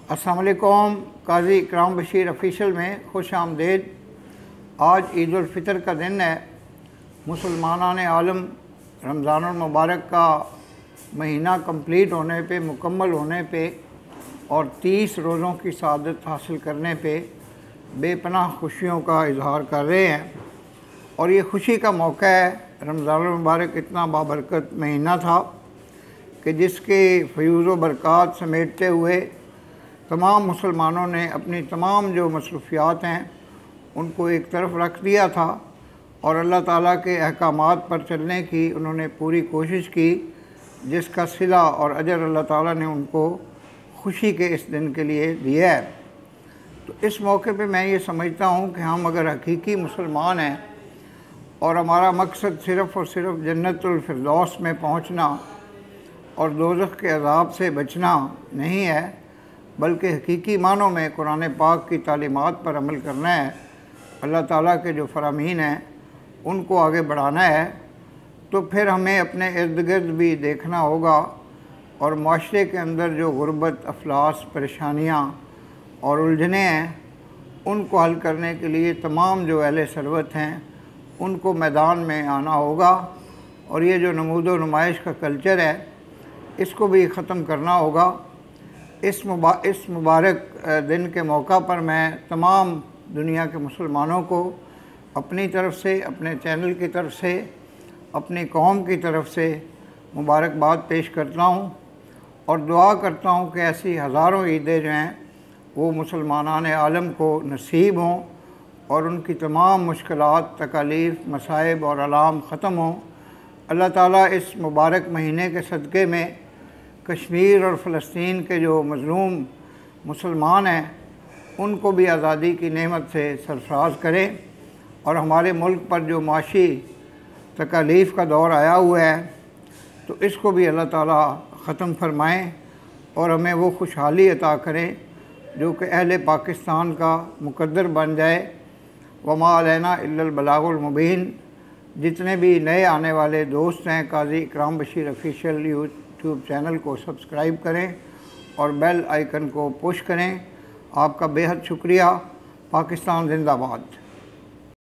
अस्सलाम वालेकुम। काजी इकराम बशीर ऑफिशियल में खुश आमदेद। आज ईद उल फ़ितर का दिन है। मुसलमानान आलम रमज़ानुल मुबारक का महीना कंप्लीट होने पे, मुकम्मल होने पे और 30 रोज़ों की सआदत हासिल करने पे बेपनाह खुशियों का इजहार कर रहे हैं। और ये खुशी का मौका है। रमज़ानुल मुबारक इतना बाबरकत महीना था कि जिसके फ़यूज़ व बरक़ात समेटते हुए तमाम मुसलमानों ने अपनी तमाम जो मसरूफ़ियात हैं उनको एक तरफ रख दिया था और अल्लाह ताला के अहकामात पर चलने की उन्होंने पूरी कोशिश की, जिसका सिला और अजर अल्लाह ताला ने उनको खुशी के इस दिन के लिए दिया है। तो इस मौके पे मैं ये समझता हूँ कि हम अगर हकीकी मुसलमान हैं और हमारा मकसद सिर्फ़ और सिर्फ जन्नतुल फिरदौस में पहुँचना और दोज़ख के अज़ाब से बचना नहीं है, बल्कि हकीकी मानों में कुरान पाक की तालीमात पर अमल करना है, अल्लाह ताला के जो फ़रामीन हैं उनको आगे बढ़ाना है, तो फिर हमें अपने इर्द गिर्द भी देखना होगा और माशरे के अंदर जो गुर्बत, अफलास, परेशानियाँ और उलझने हैं उनको हल करने के लिए तमाम जो अहले सरवत हैं उनको मैदान में आना होगा। और ये जो नमूद व नुमाइश का कल्चर है इसको भी ख़त्म करना होगा। इस मुबारक दिन के मौका पर मैं तमाम दुनिया के मुसलमानों को अपनी तरफ से, अपने चैनल की तरफ से, अपनी कौम की तरफ से मुबारकबाद पेश करता हूँ और दुआ करता हूँ कि ऐसी हज़ारों ईदें जो हैं वो मुसलमानान आलम को नसीब हों और उनकी तमाम मुश्किलात, तकालीफ, मसाइब और अलाम ख़त्म हों। अल्लाह ताला इस मुबारक महीने के सदक़े में कश्मीर और फ़लस्तीन के जो मज़लूम मुसलमान हैं उनको भी आज़ादी की नेमत से सरफ़राज करें और हमारे मुल्क पर जो माशी तकालीफ़ का दौर आया हुआ है तो इसको भी अल्लाह ताला ख़त्म फरमाएँ और हमें वो खुशहाली अता करें जो कि अहले पाकिस्तान का मुक़द्दर बन जाए। वमा अलैना इल्लल बलागुल मुबीन। जितने भी नए आने वाले दोस्त हैं काजी इकराम बशीर ऑफिशियल यूट्यूब चैनल को सब्सक्राइब करें और बेल आइकन को पुश करें। आपका बेहद शुक्रिया। पाकिस्तान जिंदाबाद।